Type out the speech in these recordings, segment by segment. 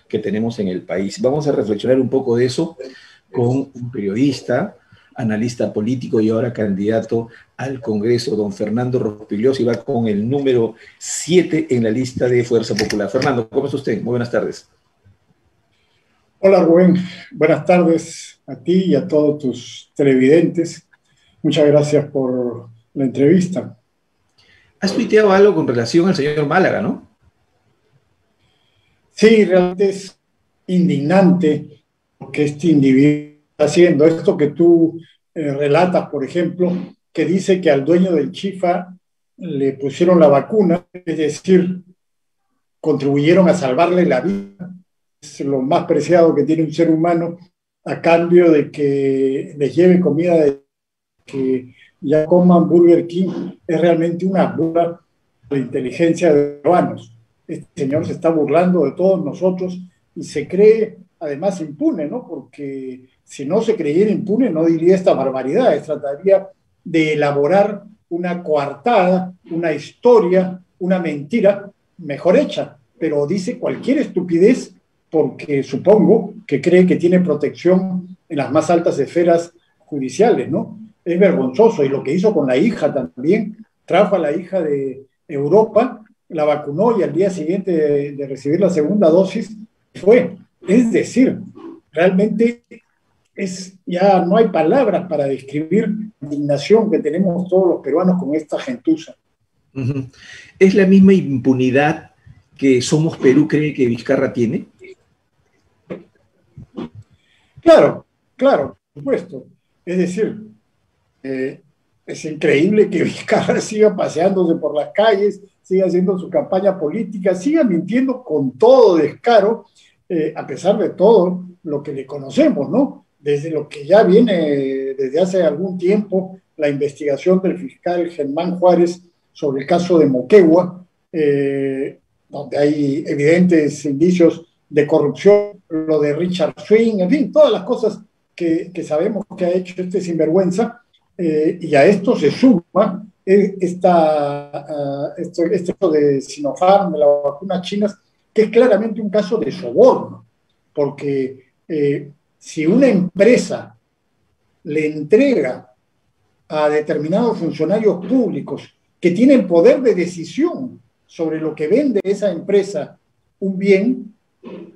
que tenemos en el país. Vamos a reflexionar un poco de eso con un periodista, analista político y ahora candidato al Congreso, don Fernando Rospigliosi, va con el número 7 en la lista de Fuerza Popular. Fernando, ¿cómo está usted? Muy buenas tardes. Hola Rubén, buenas tardes a ti y a todos tus televidentes. Muchas gracias por la entrevista. Has tuiteado algo con relación al señor Málaga, ¿no? Sí, realmente es indignante lo que este individuo está haciendo. Esto que tú relatas, por ejemplo, que dice que al dueño del Chifa le pusieron la vacuna, es decir, contribuyeron a salvarle la vida. Es lo más preciado que tiene un ser humano a cambio de que les lleve comida, de que ya coman Burger King. Es realmente una burla de la inteligencia de los peruanos. Este señor se está burlando de todos nosotros y se cree además impune, ¿no? Porque si no se creyera impune no diría estas barbaridades, trataría de elaborar una coartada, una historia, una mentira mejor hecha, pero dice cualquier estupidez porque supongo que cree que tiene protección en las más altas esferas judiciales, ¿no? Es vergonzoso. Y lo que hizo con la hija también, trajo a la hija de Europa, la vacunó y al día siguiente de recibir la segunda dosis fue. Es decir, realmente ya no hay palabras para describir la indignación que tenemos todos los peruanos con esta gentuza. ¿Es la misma impunidad que Somos Perú cree que Vizcarra tiene? Claro, claro, por supuesto. Es decir, es increíble que Vizcarra siga paseándose por las calles, siga haciendo su campaña política, siga mintiendo con todo descaro, a pesar de todo lo que le conocemos, ¿no? Desde lo que ya viene desde hace algún tiempo, la investigación del fiscal Germán Juárez sobre el caso de Moquegua, donde hay evidentes indicios de corrupción, lo de Richard Swing, en fin, todas las cosas que sabemos que ha hecho este sinvergüenza, y a esto se suma esto de Sinopharm, de las vacunas chinas, que es claramente un caso de soborno, porque si una empresa le entrega a determinados funcionarios públicos que tienen poder de decisión sobre lo que vende esa empresa un bien,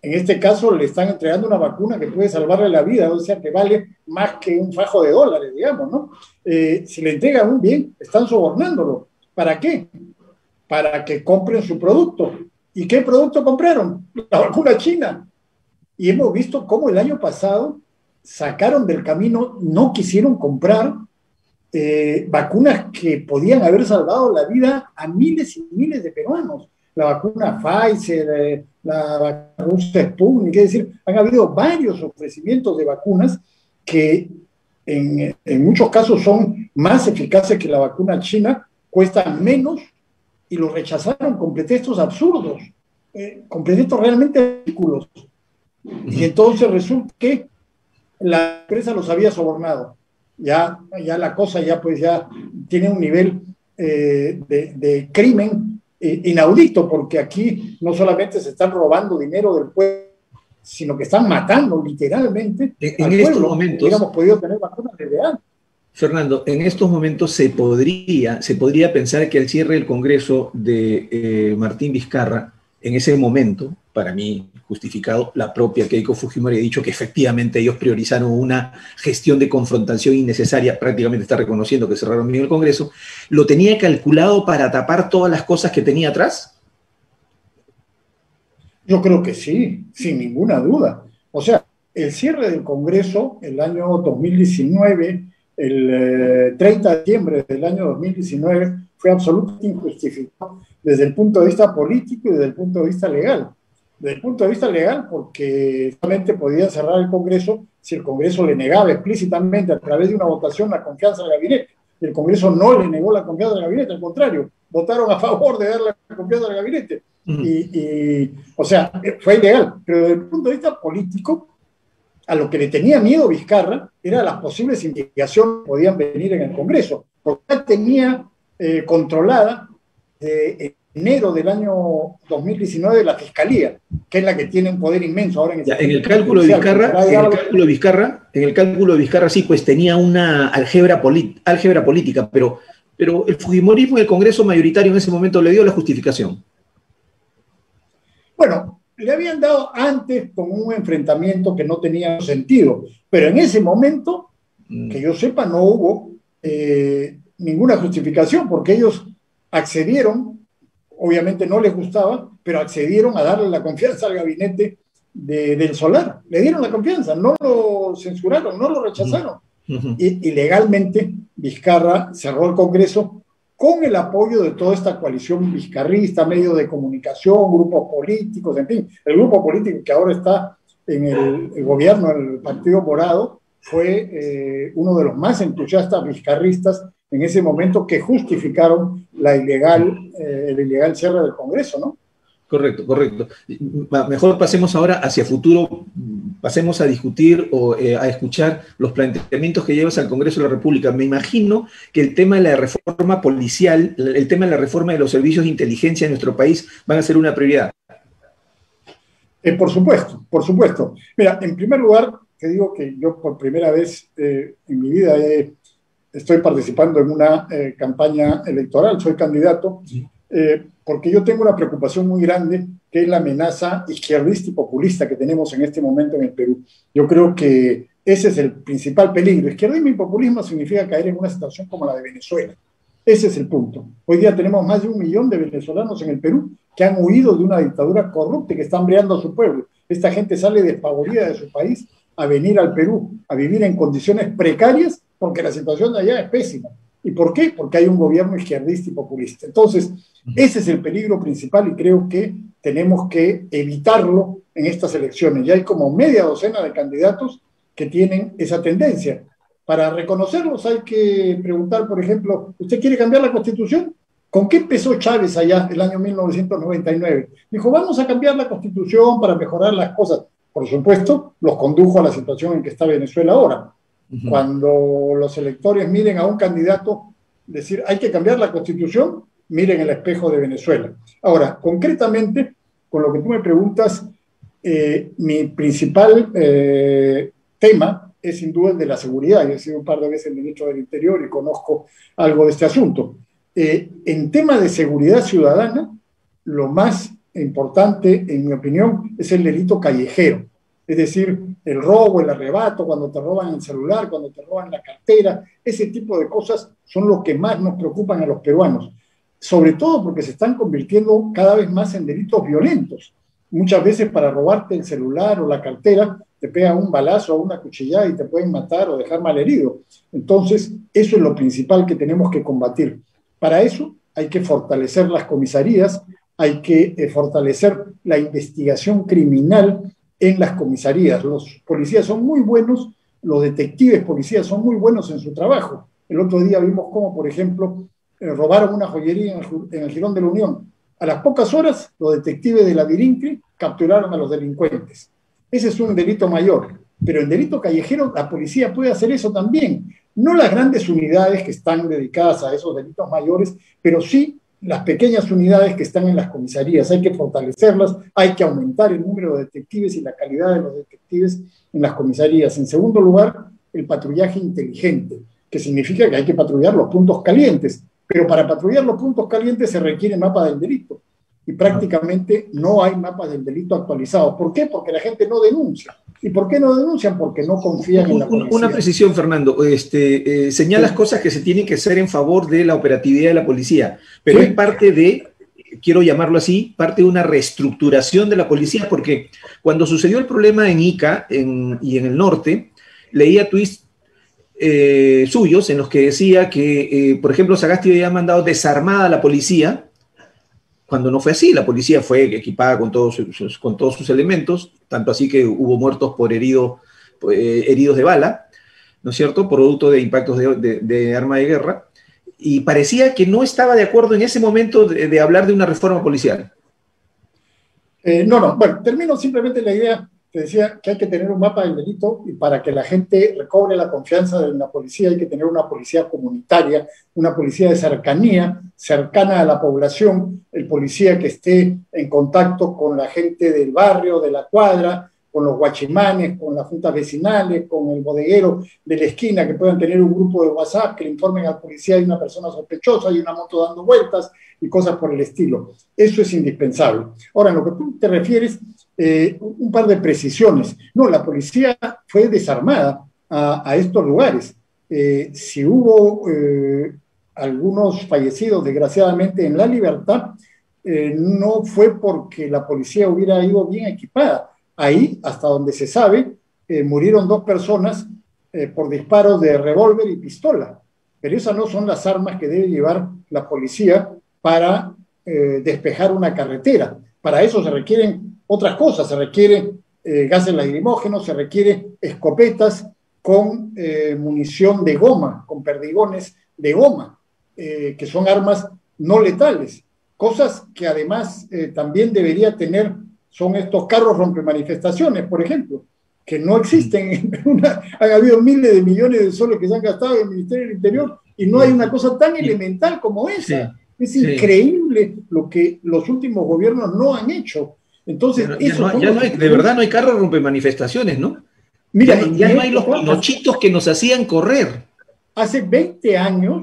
en este caso le están entregando una vacuna que puede salvarle la vida, o sea, que vale más que un fajo de dólares, digamos, ¿no? Si le entregan un bien, están sobornándolo. ¿Para qué? Para que compren su producto. ¿Y qué producto compraron? La vacuna china. Y hemos visto cómo el año pasado sacaron del camino, no quisieron comprar vacunas que podían haber salvado la vida a miles y miles de peruanos. La vacuna Pfizer, la vacuna Sputnik, es decir, han habido varios ofrecimientos de vacunas que en muchos casos son más eficaces que la vacuna china, cuestan menos y los rechazaron con pretextos absurdos, con pretextos realmente ridículos. Y entonces resulta que la empresa los había sobornado. Ya la cosa ya tiene un nivel de crimen inaudito, porque aquí no solamente se están robando dinero del pueblo, sino que están matando literalmente en al estos pueblo. Momentos, hubiéramos podido tener vacunas desde antes. Fernando, en estos momentos se podría pensar que el cierre del Congreso de Martín Vizcarra, en ese momento, para mí justificado, la propia Keiko Fujimori ha dicho que efectivamente ellos priorizaron una gestión de confrontación innecesaria, prácticamente está reconociendo que cerraron bien el Congreso, ¿lo tenía calculado para tapar todas las cosas que tenía atrás? Yo creo que sí, sin ninguna duda. O sea, el cierre del Congreso el año 2019, el 30 de diciembre del año 2019, fue absolutamente injustificado desde el punto de vista político y desde el punto de vista legal. Desde el punto de vista legal, porque solamente podía cerrar el Congreso si el Congreso le negaba explícitamente a través de una votación la confianza al gabinete. El Congreso no le negó la confianza al gabinete, al contrario, votaron a favor de darle la confianza al gabinete. O sea, fue ilegal. Pero desde el punto de vista político, a lo que le tenía miedo Vizcarra era las posibles investigaciones que podían venir en el Congreso, porque ya tenía controlada enero del año 2019 la Fiscalía, que es la que tiene un poder inmenso ahora en el, ya, en el cálculo de Vizcarra, sí, pues tenía una álgebra política, pero el fujimorismo en el Congreso mayoritario en ese momento le dio la justificación. Bueno, le habían dado antes con un enfrentamiento que no tenía sentido, pero en ese momento, que yo sepa, no hubo ninguna justificación, porque ellos accedieron, obviamente no les gustaba, pero accedieron a darle la confianza al gabinete del Solar. Le dieron la confianza, no lo censuraron, no lo rechazaron. Y legalmente Vizcarra cerró el Congreso con el apoyo de toda esta coalición vizcarrista, medios de comunicación, grupos políticos, en fin. El grupo político que ahora está en el gobierno, el Partido Morado, fue uno de los más entusiastas vizcarristas en ese momento, que justificaron el ilegal cierre del Congreso, ¿no? Correcto. Mejor pasemos ahora hacia futuro, pasemos a discutir o a escuchar los planteamientos que llevas al Congreso de la República. Me imagino que el tema de la reforma policial, el tema de la reforma de los servicios de inteligencia en nuestro país van a ser una prioridad. Por supuesto. Mira, en primer lugar, te digo que yo por primera vez en mi vida estoy participando en una campaña electoral, soy candidato, porque yo tengo una preocupación muy grande, que es la amenaza izquierdista y populista que tenemos en este momento en el Perú. Yo creo que ese es el principal peligro. Izquierdismo y populismo significa caer en una situación como la de Venezuela. Ese es el punto. Hoy día tenemos más de 1 millón de venezolanos en el Perú que han huido de una dictadura corrupta y que está hambriando a su pueblo. Esta gente sale despavorida de su país a venir al Perú, a vivir en condiciones precarias, porque la situación de allá es pésima. ¿Y por qué? Porque hay un gobierno izquierdista y populista. Entonces, ese es el peligro principal y creo que tenemos que evitarlo en estas elecciones. Ya hay como media docena de candidatos que tienen esa tendencia. Para reconocerlos hay que preguntar, por ejemplo, ¿usted quiere cambiar la Constitución? ¿Con qué empezó Chávez allá el año 1999? Dijo, vamos a cambiar la Constitución para mejorar las cosas. Por supuesto, los condujo a la situación en que está Venezuela ahora. Cuando los electores miren a un candidato decir hay que cambiar la Constitución, miren el espejo de Venezuela. Ahora, concretamente, con lo que tú me preguntas, mi principal tema es sin duda el de la seguridad. Yo he sido un par de veces ministro del Interior y conozco algo de este asunto. En tema de seguridad ciudadana, lo más importante, en mi opinión, es el delito callejero. Es decir, el robo, el arrebato, cuando te roban el celular, cuando te roban la cartera, ese tipo de cosas son los que más nos preocupan a los peruanos. Sobre todo porque se están convirtiendo cada vez más en delitos violentos. Muchas veces para robarte el celular o la cartera te pegan un balazo o una cuchillada y te pueden matar o dejar malherido. Entonces, eso es lo principal que tenemos que combatir. Para eso hay que fortalecer las comisarías, hay que fortalecer la investigación criminal en las comisarías. Los policías son muy buenos, los detectives policías son muy buenos en su trabajo. El otro día vimos cómo, por ejemplo, robaron una joyería en el Jirón de la Unión. A las pocas horas, los detectives de la DIRINCRI capturaron a los delincuentes. Ese es un delito mayor, pero en delito callejero la policía puede hacer eso también. No las grandes unidades que están dedicadas a esos delitos mayores, pero sí las pequeñas unidades que están en las comisarías. Hay que fortalecerlas, hay que aumentar el número de detectives y la calidad de los detectives en las comisarías. En segundo lugar, el patrullaje inteligente, que significa que hay que patrullar los puntos calientes, pero para patrullar los puntos calientes se requiere mapa del delito, y prácticamente no hay mapas del delito actualizados. ¿Por qué? Porque la gente no denuncia. ¿Y por qué no denuncian? Porque no confían en la policía. Una precisión, Fernando. Señalas cosas que se tienen que hacer en favor de la operatividad de la policía, pero es parte de, quiero llamarlo así, parte de una reestructuración de la policía, porque cuando sucedió el problema en Ica y en el norte, leía tweets suyos en los que decía que, por ejemplo, Sagasti había mandado desarmada a la policía, cuando no fue así. La policía fue equipada con todos sus elementos, tanto así que hubo muertos por heridos de bala, ¿no es cierto?, producto de impactos de arma de guerra, y parecía que no estaba de acuerdo en ese momento de hablar de una reforma policial. Bueno, termino simplemente la idea. te decía que hay que tener un mapa del delito y para que la gente recobre la confianza de la policía hay que tener una policía comunitaria, una policía de cercanía, cercana a la población, el policía que esté en contacto con la gente del barrio, de la cuadra, con los guachimanes, con las juntas vecinales, con el bodeguero de la esquina, que puedan tener un grupo de WhatsApp que le informen al policía hay una persona sospechosa, hay una moto dando vueltas y cosas por el estilo. Eso es indispensable. Ahora, en lo que tú te refieres, un par de precisiones. No, la policía fue desarmada a estos lugares. Si hubo algunos fallecidos, desgraciadamente, en La Libertad, no fue porque la policía hubiera ido bien equipada. Ahí, hasta donde se sabe, murieron 2 personas por disparos de revólver y pistola. Pero esas no son las armas que debe llevar la policía para despejar una carretera. Para eso se requieren otras cosas, se requieren gases lacrimógenos, se requieren escopetas con munición de goma, con perdigones de goma, que son armas no letales. Cosas que además también debería tener son estos carros rompemanifestaciones, por ejemplo, que no existen. Han habido miles de millones de soles que se han gastado en el Ministerio del Interior y no hay una cosa tan elemental como esa. Es increíble lo que los últimos gobiernos no han hecho. Entonces, de verdad no hay carros rompemanifestaciones, ¿no? Mira, ya no hay los pinochitos que nos hacían correr. Hace 20 años,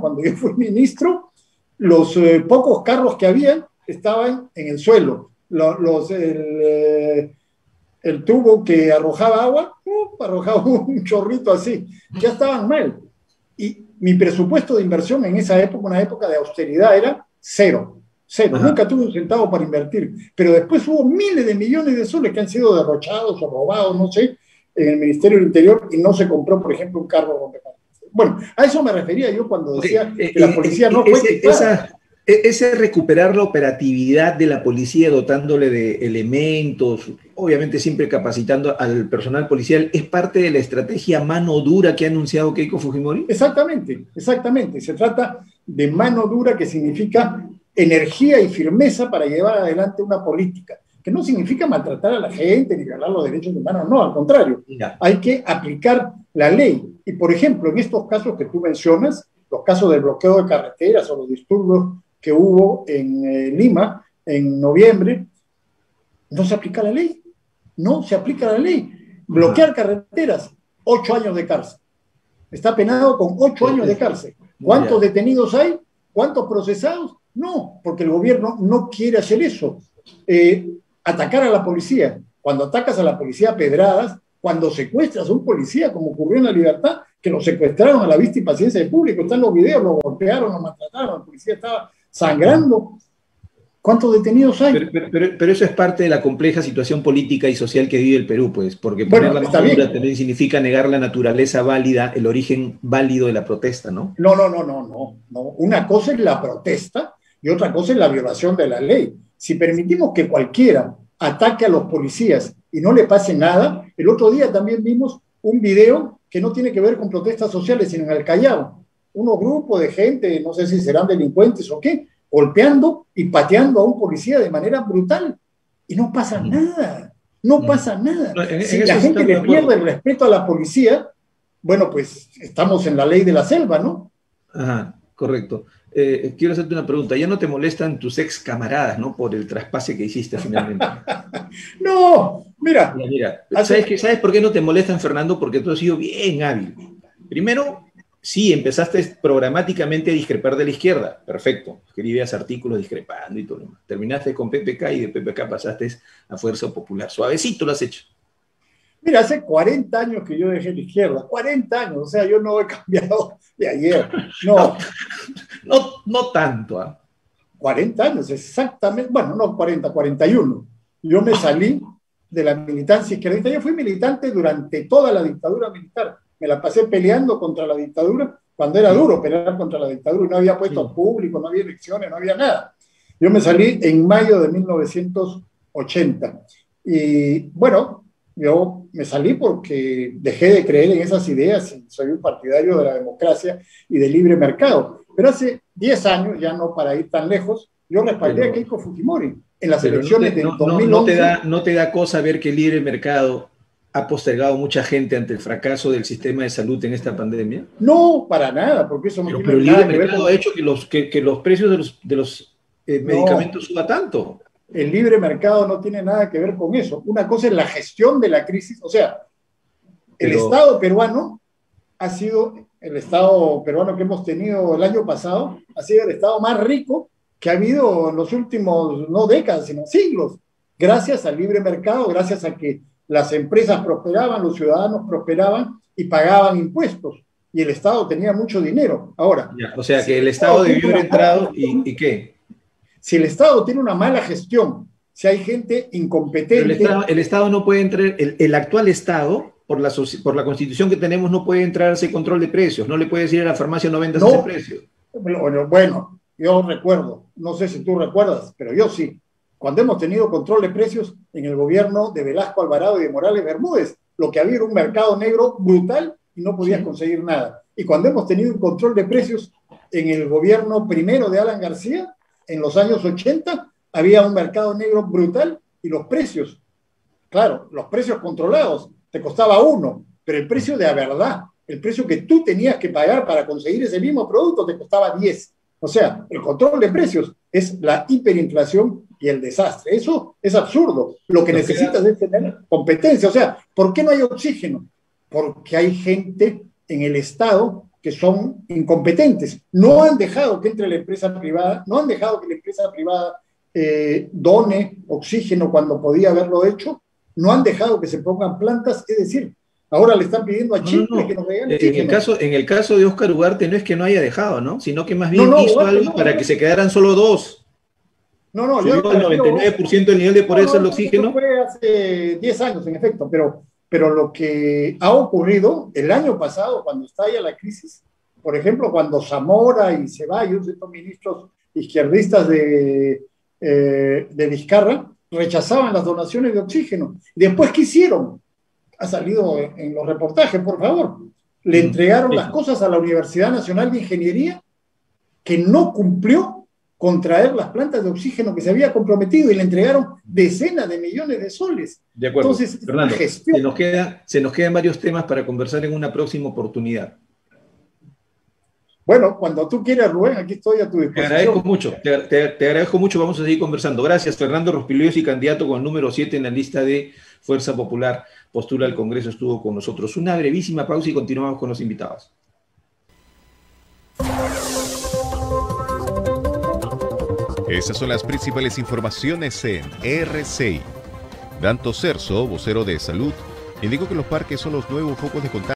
cuando yo fui ministro, los pocos carros que había estaban en el suelo. El tubo que arrojaba agua, arrojaba un chorrito así, ya estaban mal. Y mi presupuesto de inversión en esa época, una época de austeridad, era cero. Nunca tuve un centavo para invertir, pero después hubo miles de millones de soles que han sido derrochados o robados, no sé, en el Ministerio del Interior y no se compró, por ejemplo, un carro rompeparabrisas. Bueno, a eso me refería yo cuando decía que la policía no fue ese recuperar la operatividad de la policía dotándole de elementos, obviamente siempre capacitando al personal policial, ¿es parte de la estrategia mano dura que ha anunciado Keiko Fujimori? Exactamente. Se trata de mano dura, que significa energía y firmeza para llevar adelante una política, que no significa maltratar a la gente ni violar los derechos humanos, no, al contrario. Hay que aplicar la ley. Y, por ejemplo, en estos casos que tú mencionas, los casos del bloqueo de carreteras o los disturbios que hubo en Lima en noviembre, no se aplica la ley. No se aplica la ley. Bloquear carreteras, 8 años de cárcel. Está penado con 8 años de cárcel. ¿Cuántos detenidos hay? ¿Cuántos procesados? No, porque el gobierno no quiere hacer eso. Atacar a la policía. Cuando atacas a la policía a pedradas, cuando secuestras a un policía, como ocurrió en La Libertad, que lo secuestraron a la vista y paciencia del público, están los videos, lo golpearon, lo maltrataron, el policía estaba sangrando. ¿Cuántos detenidos hay? Pero eso es parte de la compleja situación política y social que vive el Perú, pues, porque poner la mano dura también significa negar la naturaleza válida, el origen válido de la protesta, ¿no? No. Una cosa es la protesta y otra cosa es la violación de la ley. Si permitimos que cualquiera ataque a los policías y no le pase nada, el otro día también vimos un video que no tiene que ver con protestas sociales, sino en el Callao. Unos grupos de gente, no sé si serán delincuentes o qué, golpeando y pateando a un policía de manera brutal. Y no pasa nada. No pasa nada. Si la gente le pierde el respeto a la policía, bueno, pues estamos en la ley de la selva, ¿no? Ajá, correcto. Quiero hacerte una pregunta. ¿Ya no te molestan tus ex camaradas, ¿no? Por el traspase que hiciste finalmente. No, mira. ¿Sabes por qué no te molestan, Fernando? Porque tú has sido bien hábil. Primero, sí, empezaste programáticamente a discrepar de la izquierda. Perfecto. Escribías artículos discrepando y todo lo demás. Terminaste con PPK y de PPK pasaste a Fuerza Popular. Suavecito lo has hecho. Mira, hace 40 años que yo dejé la izquierda. 40 años. O sea, yo no he cambiado de ayer. No tanto. 40 años, exactamente. Bueno, no 40, 41. Yo me salí de la militancia izquierdista. Yo fui militante durante toda la dictadura militar. Me la pasé peleando contra la dictadura cuando era duro pelear contra la dictadura y no había puestos públicos, no había elecciones, no había nada. Yo me salí en mayo de 1980. Y bueno, yo me salí porque dejé de creer en esas ideas y soy un partidario de la democracia y del libre mercado. Pero hace 10 años, ya no para ir tan lejos, yo respaldé a Keiko Fujimori. en las Pero elecciones del 2011. no te da cosa ver que el libre mercado ha postergado mucha gente ante el fracaso del sistema de salud en esta pandemia. No, para nada, porque eso no Pero tiene el libre nada que ver mercado con... ha hecho que los precios de los No, medicamentos suba tanto. el libre mercado no tiene nada que ver con eso. Una cosa es la gestión de la crisis, o sea, el Pero, Estado peruano ha sido, el Estado peruano que hemos tenido el año pasado, ha sido el Estado más rico que ha habido en los últimos, no décadas, sino siglos, gracias al libre mercado, gracias a que las empresas prosperaban, los ciudadanos prosperaban y pagaban impuestos, y el Estado tenía mucho dinero. Ahora, ya, o sea, si que el el Estado Estado tiene debió haber una mala entrado gestión, y ¿qué? si el Estado tiene una mala gestión, si hay gente Pero incompetente, el Estado no puede entrar, el actual Estado, por la constitución que tenemos, no puede entrar a ese control de precios, no le puede decir a la farmacia no vendas ese no, precio. bueno, yo recuerdo, no sé si tú recuerdas, pero yo sí, cuando hemos tenido control de precios en el gobierno de Velasco Alvarado y de Morales Bermúdez, lo que había era un mercado negro brutal y no podías conseguir nada. Y cuando hemos tenido un control de precios en el gobierno primero de Alan García, en los años 80, había un mercado negro brutal y los precios, claro, los precios controlados, te costaba uno, pero el precio de la verdad, el precio que tú tenías que pagar para conseguir ese mismo producto te costaba 10. O sea, el control de precios es la hiperinflación y el desastre. Eso es absurdo. Lo que necesitas es tener competencia. O sea, ¿por qué no hay oxígeno? Porque hay gente en el Estado que son incompetentes. No han dejado que entre la empresa privada, no han dejado que la empresa privada done oxígeno cuando podía haberlo hecho, no han dejado que se pongan plantas, es decir, ahora le están pidiendo a Chile que nos regale oxígeno. En el caso de Óscar Ugarte no es que no haya dejado, ¿no? Sino que más bien hizo Ugarte, algo para que se quedaran solo dos. Yo subió al 99% el nivel de pobreza del oxígeno. Eso fue hace 10 años, en efecto, pero lo que ha ocurrido el año pasado, cuando estalla la crisis, por ejemplo, cuando Zamora y Ceballos, estos ministros izquierdistas de Vizcarra, rechazaban las donaciones de oxígeno. Después, ¿qué hicieron? Ha salido en los reportajes, por favor. Le entregaron las cosas a la Universidad Nacional de Ingeniería, que no cumplió con traer las plantas de oxígeno que se había comprometido, y le entregaron decenas de millones de soles. De acuerdo. Entonces, Fernando, se nos quedan varios temas para conversar en una próxima oportunidad. Bueno, cuando tú quieras, Rubén, aquí estoy a tu disposición. Te agradezco mucho, te agradezco mucho, vamos a seguir conversando. Gracias, Fernando Rospigliosi, candidato con el número 7 en la lista de Fuerza Popular, postula al Congreso, estuvo con nosotros. Una brevísima pausa y continuamos con los invitados. Esas son las principales informaciones en RCI. Danto Cerzo, vocero de salud, indicó que los parques son los nuevos focos de contagio.